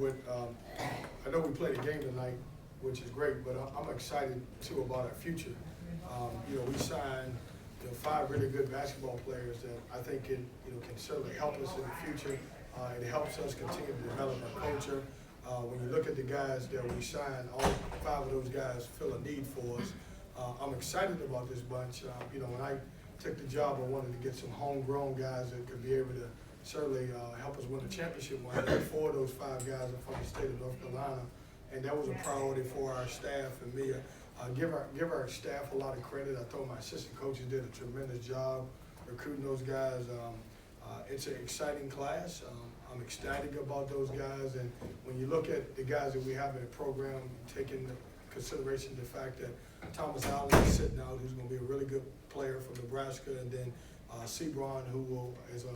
with, I know we played a game tonight, which is great, but I'm excited too about our future. We signed 5 really good basketball players that I think can certainly help us in the future. It helps us continue to develop our culture. When you look at the guys that we signed, all 5 of those guys fill a need for us. I'm excited about this bunch. When I took the job, I wanted to get some homegrown guys that could be able to certainly help us win the championship. 4 of those 5 guys are from the state of North Carolina, and that was a priority for our staff and me. Give our staff a lot of credit. I thought my assistant coaches did a tremendous job recruiting those guys. It's an exciting class. I'm ecstatic about those guys, and when you look at the guys that we have in the program, taking into consideration the fact that Thomas Allen is sitting out, who's going to be a really good player from Nebraska, and then Sebron, who is an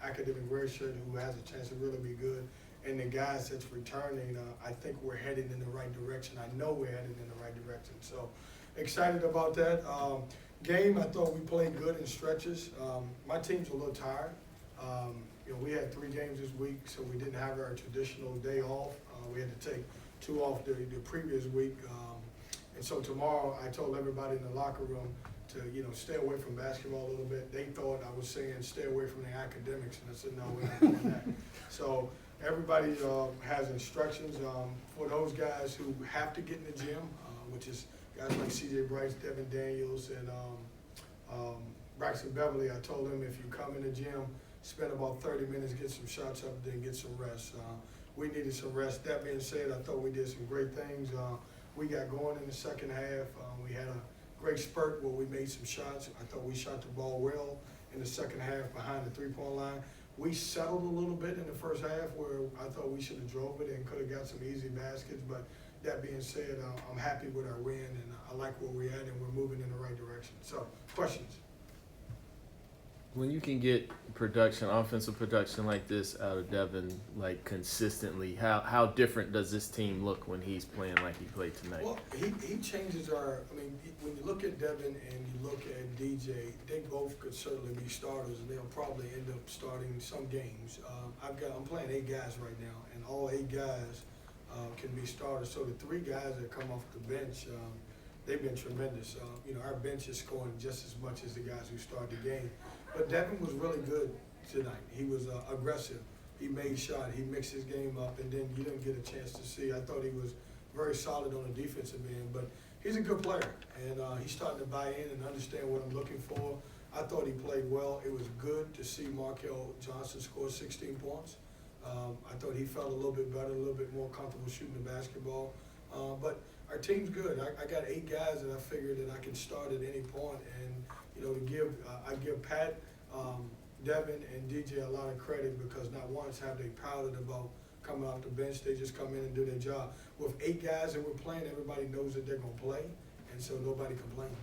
academic redshirt, who has a chance to really be good, and the guys that's returning, I think we're headed in the right direction. I know we're headed in the right direction. So excited about that. Game, I thought we played good in stretches. My team's a little tired. We had 3 games this week, so we didn't have our traditional day off. We had to take 2 off the previous week. And so tomorrow, I told everybody in the locker room to, stay away from basketball a little bit. They thought I was saying stay away from the academics, and I said, no, we're not doing that. So everybody has instructions for those guys who have to get in the gym, which is guys like C.J. Bryce, Devin Daniels, and Braxton Beverly. I told them if you come in the gym, spend about 30 minutes, get some shots up, then get some rest. We needed some rest. That being said, I thought we did some great things. We got going in the second half. We had a great spurt where we made some shots. I thought we shot the ball well in the second half behind the 3-point line. We settled a little bit in the first half where I thought we should have drove it and could have got some easy baskets. But that being said, I'm happy with our win, and I like where we're at, and we're moving in the right direction. So, questions? When you can get production, offensive production like this out of Devin, like consistently, how different does this team look when he's playing like he played tonight? Well, he changes when you look at Devin and you look at DJ, they both could certainly be starters, and they'll probably end up starting some games. I'm playing 8 guys right now, and all 8 guys can be starters. So the 3 guys that come off the bench, they've been tremendous. Our bench is scoring just as much as the guys who start the game. But Devin was really good tonight. He was aggressive. He made shots. He mixed his game up, and then you didn't get a chance to see. I thought he was very solid on the defensive end, but he's a good player, and he's starting to buy in and understand what I'm looking for. I thought he played well. It was good to see Markel Johnson score 16 points. I thought he felt a little bit better, a little bit more comfortable shooting the basketball. But our team's good. I got 8 guys that I figured that I can start at any point, and I give Pat, Devin, and DJ a lot of credit because not once have they pouted about coming off the bench. They just come in and do their job. With 8 guys that we're playing, everybody knows that they're going to play, and so nobody complains.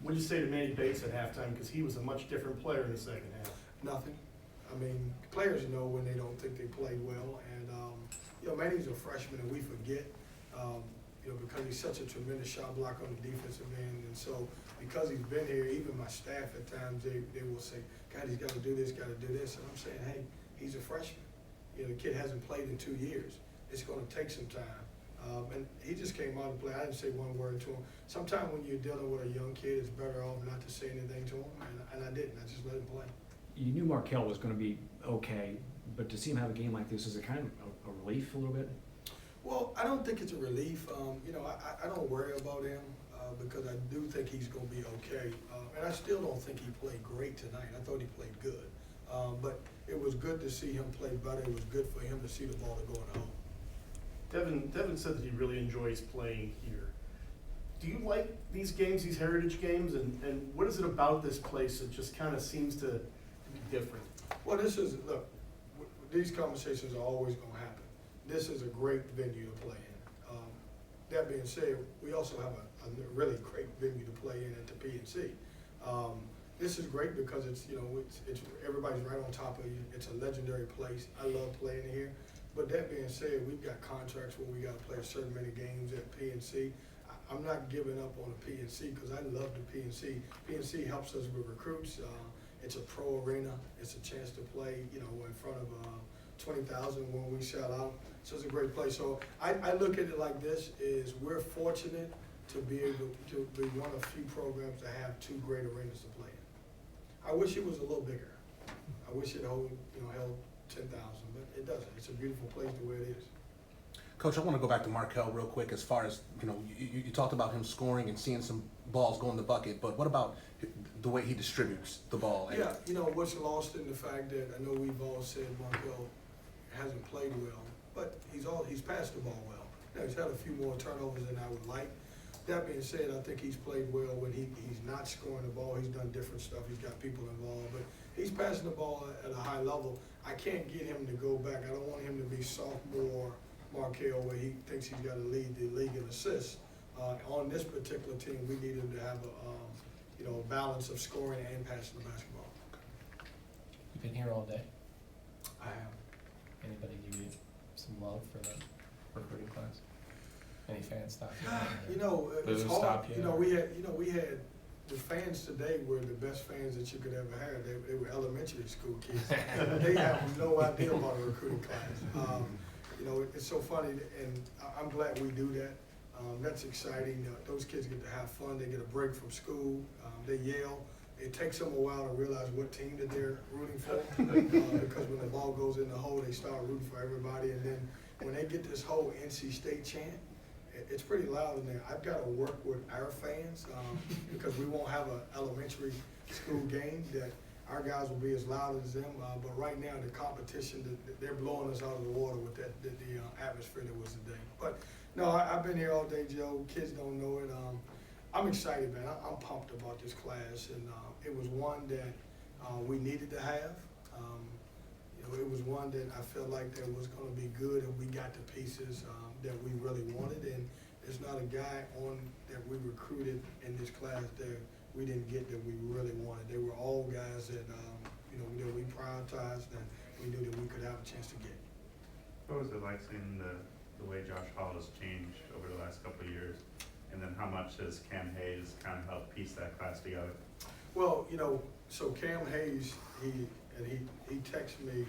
What did you say to Manny Bates at halftime? Because he was a much different player in the second half. Nothing. Players know when they don't think they played well, and Manny's a freshman, and we forget. Because he's such a tremendous shot blocker on the defensive end. And so because he's been here, even my staff at times, they will say, God, he's got to do this, got to do this. And I'm saying, hey, he's a freshman. The kid hasn't played in 2 years. It's going to take some time. And he just came out to play. I didn't say one word to him. Sometimes when you're dealing with a young kid, it's better off not to say anything to him, and I didn't. I just let him play. You knew Markel was going to be okay, but to see him have a game like this, is it kind of a relief a little bit? Well, I don't think it's a relief. I don't worry about him because I do think he's going to be okay. And I still don't think he played great tonight. I thought he played good. But it was good to see him play better. It was good for him to see the ball going home. Devin said that he really enjoys playing here. Do you like these games, these heritage games, and what is it about this place that just kind of seems to be different? Well, these conversations are always going to happen. This is a great venue to play in. That being said, we also have a really great venue to play in at the PNC. This is great because it's everybody's right on top of you. It's a legendary place. I love playing here. But that being said, we've got contracts where we got to play a certain many games at PNC. I'm not giving up on the PNC because I love the PNC. PNC helps us with recruits. It's a pro arena. It's a chance to play, in front of 20,000 when we sell out. So it's a great place. So I look at it like this: is we're fortunate to be able to be one of few programs to have 2 great arenas to play in. I wish it was a little bigger. I wish it held 10,000, but it doesn't. It's a beautiful place the way it is. Coach, I want to go back to Markel real quick. As far as you talked about him scoring and seeing some balls go in the bucket, but what about the way he distributes the ball? Yeah, what's lost in the fact that I know we've all said Markel hasn't played well, but he's passed the ball well. Now, he's had a few more turnovers than I would like. That being said, I think he's played well when he's not scoring the ball. He's done different stuff. He's got people involved, but he's passing the ball at a high level. I can't get him to go back. I don't want him to be sophomore Markel where he thinks he's got to lead the league in assists. On this particular team, we need him to have a balance of scoring and passing the basketball. You've been here all day. I have. Anybody give you some love for the recruiting class? Any fans stop you? It's Boo, hard. stop you. We had the fans today were the best fans that you could ever have. They were elementary school kids. They have no idea about a recruiting class. It's so funny, and I'm glad we do that. That's exciting. Those kids get to have fun. They get a break from school. They yell. It takes them a while to realize what team that they're rooting for because when the ball goes in the hole, they start rooting for everybody. And then when they get this whole NC State chant, it's pretty loud in there. I've got to work with our fans because we won't have an elementary school game that our guys will be as loud as them. But right now, the competition, they're blowing us out of the water with the atmosphere that was today. But no, I've been here all day, Joe. Kids don't know it. I'm excited, man. I'm pumped about this class, and it was one that we needed to have. It was one that I felt like that was going to be good, and we got the pieces that we really wanted. And there's not a guy that we recruited in this class that we didn't get that we really wanted. They were all guys that that we prioritized and we knew that we could have a chance to get. What was it like seeing the way Josh Hall has changed over the last couple of years? And then how much has Cam Hayes kind of helped piece that class together? Well, so Cam Hayes, he texted me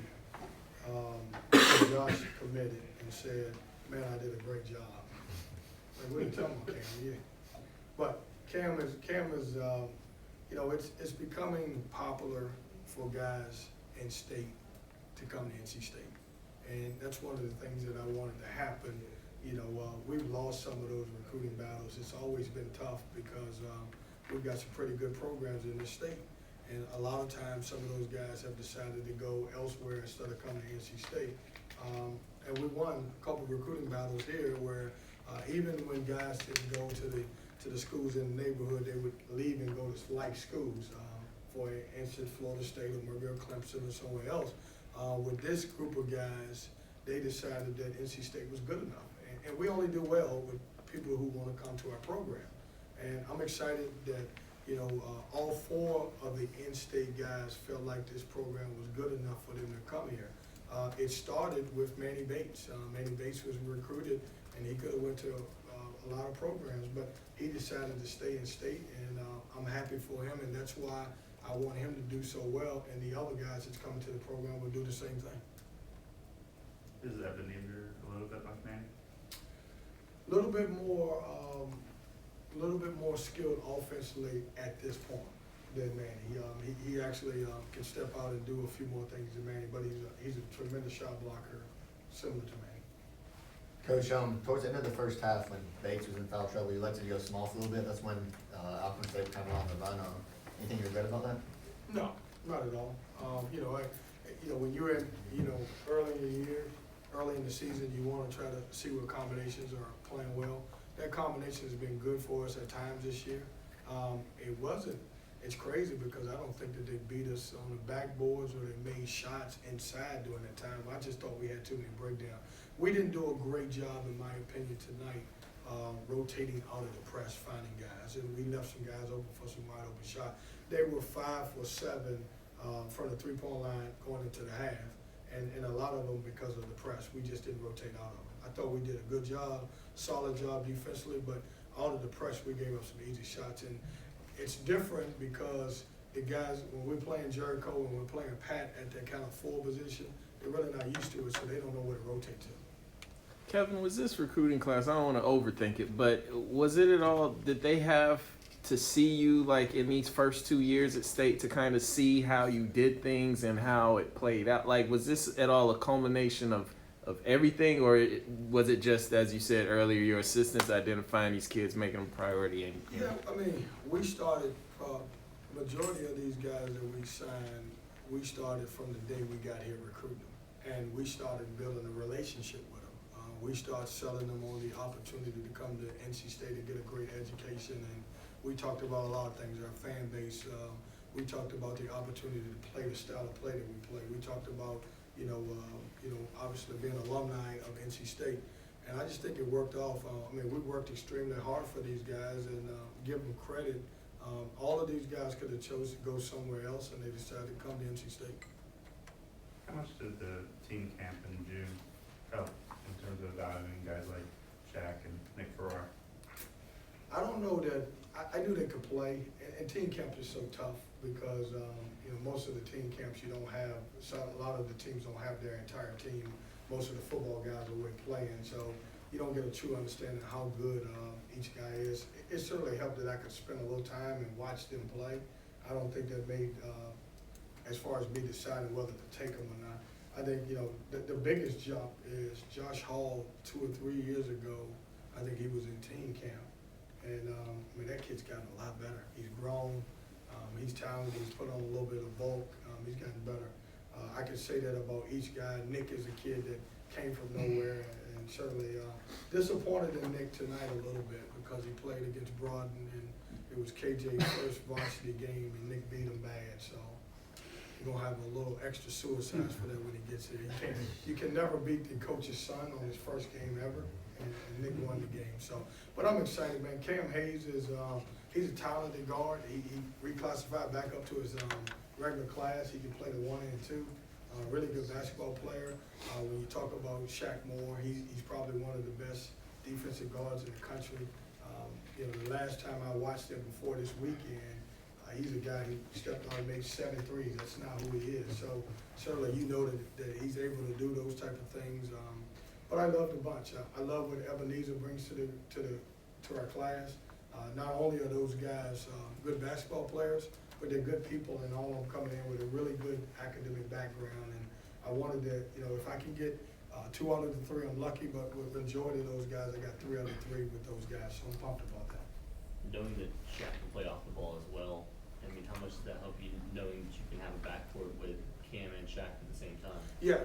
when Josh committed and said, "Man, I did a great job." Like, what are you talking about, Cam? Yeah. But Cam is it's becoming popular for guys in state to come to NC State, and that's one of the things that I wanted to happen. We've lost some of those recruiting battles. It's always been tough because we've got some pretty good programs in this state. And a lot of times some of those guys have decided to go elsewhere instead of coming to NC State. And we won a couple of recruiting battles here where even when guys didn't go to the schools in the neighborhood, they would leave and go to like schools. For instance, Florida State or McGill, Clemson or somewhere else. With this group of guys, they decided that NC State was good enough. And we only do well with people who want to come to our program. And I'm excited that, all 4 of the in-state guys felt like this program was good enough for them to come here. It started with Manny Bates. Manny Bates was recruited, and he could have went to a lot of programs, but he decided to stay in state, and I'm happy for him, and that's why I want him to do so well, and the other guys that's coming to the program will do the same thing. Is Evan Eater a little bit like Manny? A little bit more skilled offensively at this point than Manny. He actually can step out and do a few more things than Manny, but he's a tremendous shot blocker, similar to Manny. Coach, towards the end of the first half, when Bates was in foul trouble, you elected to go small for a little bit. That's when Alcorn State kind of on Valvano. Anything you regret about that? No, not at all. When you're in, early in the year, early in the season, you want to try to see what combinations are playing well. That combination has been good for us at times this year. It's crazy because I don't think that they beat us on the backboards or they made shots inside during that time. I just thought we had too many breakdowns. We didn't do a great job, in my opinion, tonight, rotating out of the press, finding guys. And we left some guys open for some wide open shots. They were 5 for 7 from the three-point line going into the half. And a lot of them because of the press. We just didn't rotate out of them. I thought we did a good job, solid job defensively, but out of the press, we gave up some easy shots. And it's different because the guys, when we're playing Jericho and we're playing Pat at that kind of 4 position, they're really not used to it, so they don't know where to rotate to. Kevin, was this recruiting class? I don't want to overthink it, but was it at all? Did they have to see you like in these first 2 years at State to kind of see how you did things and how it played out? Like, was this at all a culmination of everything, or was it just, as you said earlier, your assistants identifying these kids, making them a priority? And Yeah, I mean, we started, majority of these guys that we signed, we started from the day we got here recruiting them. And we started building a relationship with them. We started selling them on the opportunity to come to NC State and get a great education. And we talked about a lot of things, our fan base. We talked about the opportunity to play the style of play that we play. We talked about, obviously being alumni of NC State. And I just think it worked off. We worked extremely hard for these guys and give them credit. All of these guys could have chosen to go somewhere else, and they decided to come to NC State. How much did the team camp in June help in terms of evaluating guys like Shaq and Nick Farrar? I don't know that, I knew they could play, and team camp is so tough because, most of the team camps you don't have, a lot of the teams don't have their entire team. Most of the football guys are away playing, so you don't get a true understanding of how good each guy is. It certainly helped that I could spend a little time and watch them play. I don't think that made, as far as me deciding whether to take them or not. I think, the biggest jump is Josh Hall 2 or 3 years ago. I think he was in team camp. And, that kid's gotten a lot better. He's grown, he's talented, he's put on a little bit of bulk, he's gotten better. I can say that about each guy. Nick is a kid that came from nowhere, and certainly disappointed in Nick tonight a little bit because he played against Broughton, and it was KJ's first varsity game, and Nick beat him bad, so you're gonna have a little extra suicides for that when he gets here. You can never beat the coach's son on his first game ever, and Nick won the game. So, but I'm excited, man. Cam Hayes is he's a talented guard. He reclassified back up to his regular class. He can play the 1 and 2. Really good basketball player. When you talk about Shaq Moore, he's probably one of the best defensive guards in the country. The last time I watched him before this weekend, he's a guy who stepped out and made 7 threes. That's not who he is. So certainly you know that he's able to do those type of things. But I love the bunch. I love what Ebenezer brings to our class. Not only are those guys good basketball players, but they're good people, and all of them coming in with a really good academic background. And I wanted to, if I can get 2 out of the 3, I'm lucky, but with the majority of those guys, I got 3 out of 3 with those guys, so I'm pumped about that. Knowing that Shaq can play off the ball as well, how much does that help you knowing that you can have a backcourt with Cam and Shaq at the same time? Yeah,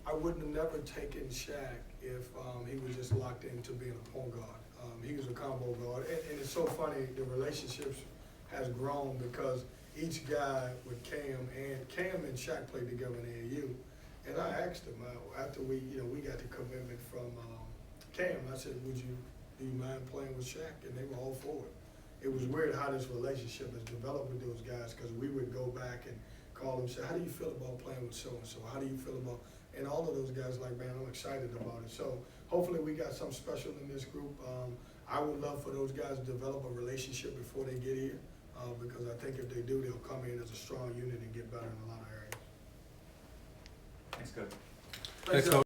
I wouldn't have never taken Shaq if he was just locked into being a point guard. He was a combo guard, and it's so funny, the relationships has grown because each guy with Cam and Shaq played together in AAU, and I asked him after we got the commitment from Cam. I said, do you mind playing with Shaq? And they were all for it. It was weird how this relationship has developed with those guys because we would go back and call them and say, how do you feel about playing with so-and-so? How do you feel about, and all of those guys like, man, I'm excited about it. So hopefully we got something special in this group. I would love for those guys to develop a relationship before they get here because I think if they do, they'll come in as a strong unit and get better in a lot of areas. Thanks, Coach. Thanks, Coach.